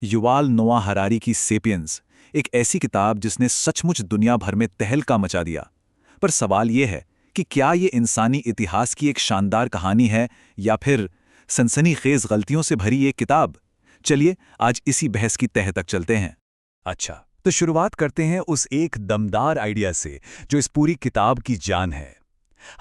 Yuval नोआ Harari की sapiens, एक ऐसी किताब जिसने सचमुच दुनिया भर में तहलका मचा दिया। पर सवाल यह है कि क्या ये इंसानी इतिहास की एक शानदार कहानी है या फिर सनसनीखेज गलतियों से भरी एक किताब। चलिए आज इसी बहस की तह तक चलते हैं। अच्छा, तो शुरुआत करते हैं उस एक दमदार आइडिया से जो इस पूरी किताब की जान है।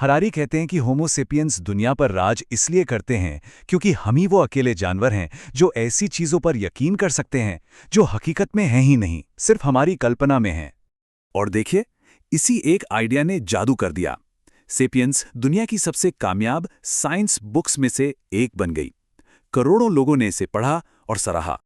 हरारी कहते हैं कि होमो सेपियंस दुनिया पर राज इसलिए करते हैं क्योंकि हम ही वो अकेले जानवर हैं जो ऐसी चीजों पर यकीन कर सकते हैं जो हकीकत में हैं ही नहीं, सिर्फ हमारी कल्पना में हैं। और देखिए, इसी एक आइडिया ने जादू कर दिया। सेपियंस दुनिया की सबसे कामयाब साइंस बुक्स में से एक बन गई। करोड़ों लोगों ने इसे पढ़ा और सराहा।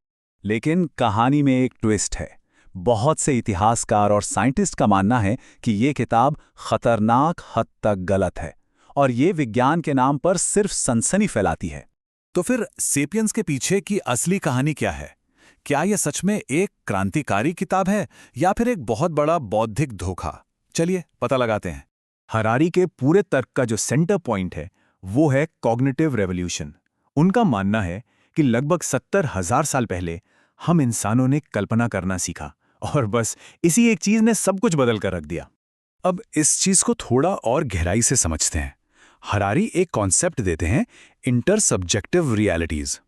लेकिन कहानी में एक ट्विस्ट है। बहुत से इतिहासकार और साइंटिस्ट का मानना है कि ये किताब खतरनाक हद तक गलत है और ये विज्ञान के नाम पर सिर्फ सनसनी फैलाती है। तो फिर सेपियंस के पीछे की असली कहानी क्या है? क्या यह सच में एक क्रांतिकारी किताब है या फिर एक बहुत बड़ा बौद्धिक धोखा? चलिए पता लगाते हैं। हरारी के पूरे तर्क का जो सेंटर पॉइंट है वो है कॉग्निटिव रेवोल्यूशन। उनका मानना है कि लगभग 70,000 साल पहले हम इंसानों ने कल्पना करना सीखा और बस इसी एक चीज ने सब कुछ बदल कर रख दिया। अब इस चीज को थोड़ा और गहराई से समझते हैं। हरारी एक कॉन्सेप्ट देते हैं, इंटरसब्जेक्टिव रियलिटीज।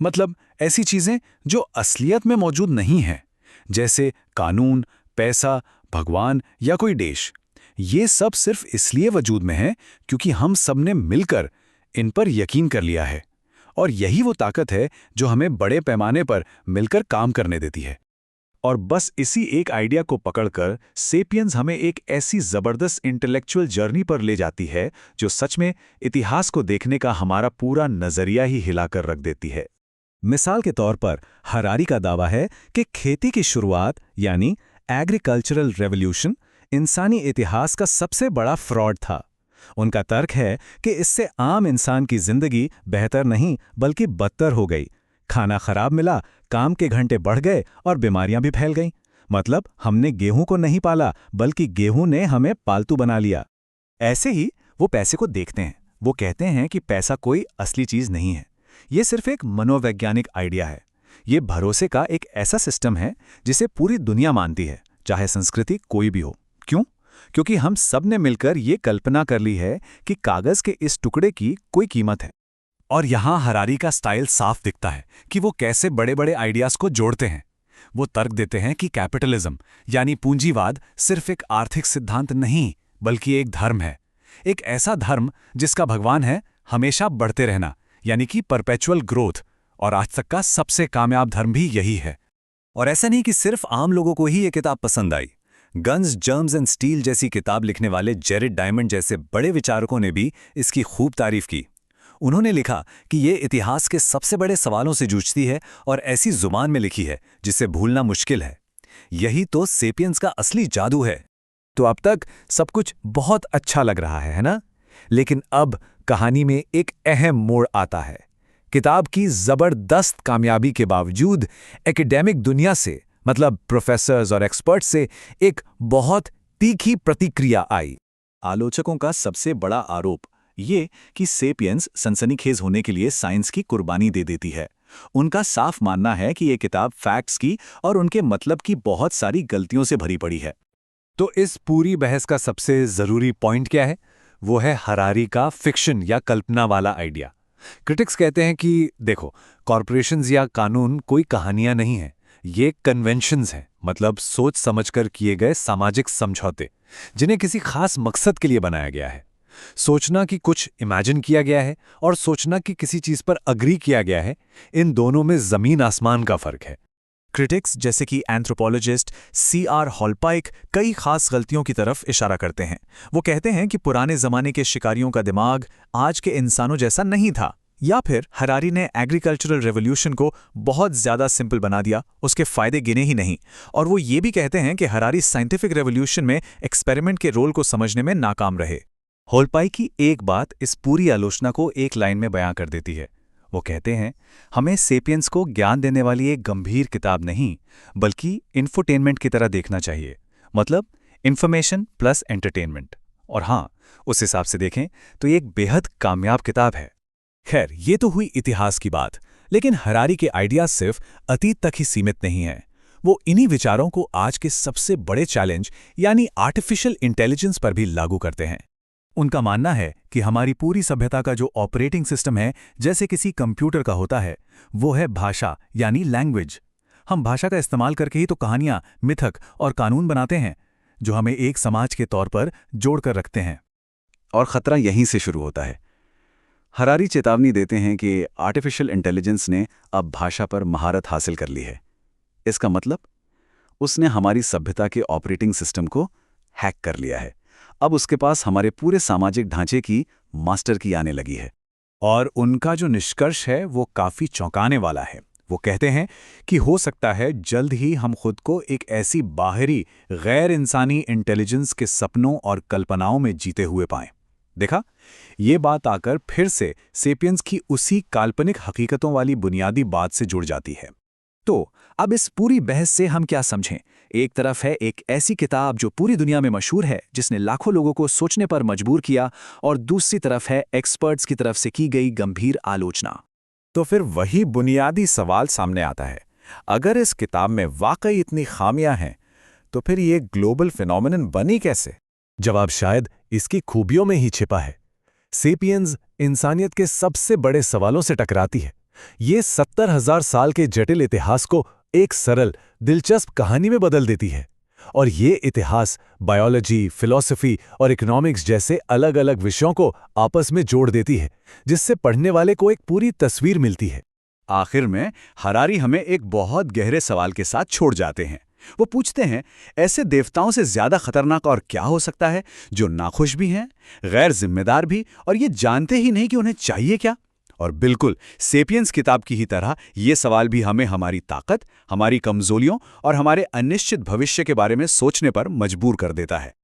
मतलब ऐसी चीजें जो असलियत में मौजूद नहीं हैं, जैसे कानून, पैसा, भगवान या कोई देश। ये सब सिर्फ इसलिए वजूद में है क्योंकि हम सबने मिलकर इन पर यकीन कर लिया है। और यही वो ताकत है जो हमें बड़े पैमाने पर मिलकर काम करने देती है। और बस इसी एक आइडिया को पकड़कर सेपियंस हमें एक ऐसी जबरदस्त इंटेलेक्चुअल जर्नी पर ले जाती है जो सच में इतिहास को देखने का हमारा पूरा नजरिया ही हिलाकर रख देती है। मिसाल के तौर पर हरारी का दावा है कि खेती की शुरुआत यानी एग्रीकल्चरल रेवोल्यूशन इंसानी इतिहास का सबसे बड़ा फ्रॉड था। उनका तर्क है कि इससे आम इंसान की जिंदगी बेहतर नहीं बल्कि बदतर हो गई। खाना खराब मिला, काम के घंटे बढ़ गए और बीमारियां भी फैल गईं। मतलब हमने गेहूं को नहीं पाला बल्कि गेहूं ने हमें पालतू बना लिया। ऐसे ही वो पैसे को देखते हैं। वो कहते हैं कि पैसा कोई असली चीज नहीं है, ये सिर्फ एक मनोवैज्ञानिक आइडिया है। ये भरोसे का एक ऐसा सिस्टम है जिसे पूरी दुनिया मानती है, चाहे संस्कृति कोई भी हो। क्यों? क्योंकि हम सब ने मिलकर ये कल्पना कर ली है कि कागज के इस टुकड़े की कोई कीमत है। और यहां हरारी का स्टाइल साफ दिखता है कि वो कैसे बड़े बड़े आइडियाज को जोड़ते हैं। वो तर्क देते हैं कि कैपिटलिज्म यानी पूंजीवाद सिर्फ एक आर्थिक सिद्धांत नहीं बल्कि एक धर्म है। एक ऐसा धर्म जिसका भगवान है हमेशा बढ़ते रहना, यानी कि परपेचुअल ग्रोथ। और आज तक का सबसे कामयाब धर्म भी यही है। और ऐसा नहीं कि सिर्फ आम लोगों को ही ये किताब पसंद आई। गन्स, जर्म्स एंड स्टील जैसी किताब लिखने वाले जेरेड डायमंड जैसे बड़े विचारकों ने भी इसकी खूब तारीफ की। उन्होंने लिखा कि ये इतिहास के सबसे बड़े सवालों से जूझती है और ऐसी जुबान में लिखी है जिसे भूलना मुश्किल है। यही तो सेपियंस का असली जादू है। तो अब तक सब कुछ बहुत अच्छा लग रहा है ना? लेकिन अब कहानी में एक अहम मोड़ आता है। किताब की जबरदस्त कामयाबी के बावजूद एकेडमिक दुनिया से, मतलब प्रोफेसर्स और एक्सपर्ट्स से, एक बहुत तीखी प्रतिक्रिया आई। आलोचकों का सबसे बड़ा आरोप ये कि सेपियंस सनसनीखेज होने के लिए साइंस की कुर्बानी दे देती है। उनका साफ मानना है कि ये किताब फैक्ट्स की और उनके मतलब की बहुत सारी गलतियों से भरी पड़ी है। तो इस पूरी बहस का सबसे जरूरी पॉइंट क्या है? वो है हरारी का फिक्शन या कल्पना वाला आइडिया। क्रिटिक्स कहते हैं कि देखो, कॉरपोरेशंस या कानून कोई कहानियां नहीं है, ये कन्वेंशंस हैं, मतलब सोच समझकर किए गए सामाजिक समझौते जिन्हें किसी खास मकसद के लिए बनाया गया है। सोचना कि कुछ इमेजिन किया गया है और सोचना कि किसी चीज पर अग्री किया गया है, इन दोनों में जमीन आसमान का फर्क है। क्रिटिक्स जैसे कि एंथ्रोपोलॉजिस्ट C.R. हॉलपाइक कई खास गलतियों की तरफ इशारा करते हैं। वो कहते हैं कि पुराने जमाने के शिकारियों का दिमाग आज के इंसानों जैसा नहीं था, या फिर हरारी ने एग्रीकल्चरल रेवोल्यूशन को बहुत ज्यादा सिंपल बना दिया, उसके फायदे गिने ही नहीं। और वो ये भी कहते हैं कि हरारी साइंटिफिक रेवोल्यूशन में एक्सपेरिमेंट के रोल को समझने में नाकाम रहे। हॉलपाइक की एक बात इस पूरी आलोचना को एक लाइन में बयां कर देती है। वो कहते हैं, हमें सेपियंस को ज्ञान देने वाली एक गंभीर किताब नहीं बल्कि इंफोटेनमेंट की तरह देखना चाहिए। मतलब इंफॉर्मेशन प्लस एंटरटेनमेंट। और हाँ, उस हिसाब से देखें तो ये एक बेहद कामयाब किताब है। खैर, ये तो हुई इतिहास की बात, लेकिन हरारी के आइडियाज सिर्फ अतीत तक ही सीमित नहीं हैं। वो इन्हीं विचारों को आज के सबसे बड़े चैलेंज यानी आर्टिफिशियल इंटेलिजेंस पर भी लागू करते हैं। उनका मानना है कि हमारी पूरी सभ्यता का जो ऑपरेटिंग सिस्टम है, जैसे किसी कंप्यूटर का होता है, वो है भाषा यानी लैंग्वेज। हम भाषा का इस्तेमाल करके ही तो कहानियां, मिथक और कानून बनाते हैं, जो हमें एक समाज के तौर पर जोड़कर रखते हैं। और खतरा यहीं से शुरू होता है। हरारी चेतावनी देते हैं कि आर्टिफिशियल इंटेलिजेंस ने अब भाषा पर महारत हासिल कर ली है। इसका मतलब उसने हमारी सभ्यता के ऑपरेटिंग सिस्टम को हैक कर लिया है। अब उसके पास हमारे पूरे सामाजिक ढांचे की मास्टर की आने लगी है। और उनका जो निष्कर्ष है वो काफी चौंकाने वाला है। वो कहते हैं कि हो सकता है जल्द ही हम खुद को एक ऐसी बाहरी गैर इंसानी इंटेलिजेंस के सपनों और कल्पनाओं में जीते हुए पाएं। देखा, ये बात आकर फिर से सेपियंस की उसी काल्पनिक हकीकतों वाली बुनियादी बात से जुड़ जाती है। तो अब इस पूरी बहस से हम क्या समझें? एक तरफ है एक ऐसी किताब जो पूरी दुनिया में मशहूर है, जिसने लाखों लोगों को सोचने पर मजबूर किया, और दूसरी तरफ है एक्सपर्ट्स की तरफ से की गई गंभीर आलोचना। तो फिर वही बुनियादी सवाल सामने आता है, अगर इस किताब में वाकई इतनी खामियां हैं, तो फिर ये ग्लोबल फिनोमेनन बनी कैसे? जवाब शायद इसकी खूबियों में ही छिपा है। सेपियंस इंसानियत के सबसे बड़े सवालों से टकराती है। ये 70,000 साल के जटिल इतिहास को एक सरल, दिलचस्प कहानी में बदल देती है। और ये इतिहास बायोलॉजी, फिलॉसफी और इकोनॉमिक्स जैसे अलग-अलग विषयों को आपस में जोड़ देती है, जिससे पढ़ने वाले को एक पूरी तस्वीर मिलती है। आखिर में हरारी हमें एक बहुत गहरे सवाल के साथ छोड़ जाते हैं। वो पूछते हैं, ऐसे देवताओं से ज्यादा खतरनाक और क्या हो सकता है, जो नाखुश भी हैं, गैर जिम्मेदार भी, और ये जानते ही नहीं कि उन्हें चाहिए क्या? और बिल्कुल सेपियंस किताब की ही तरह ये सवाल भी हमें हमारी ताकत, हमारी कमजोरियों और हमारे अनिश्चित भविष्य के बारे में सोचने पर मजबूर कर देता है।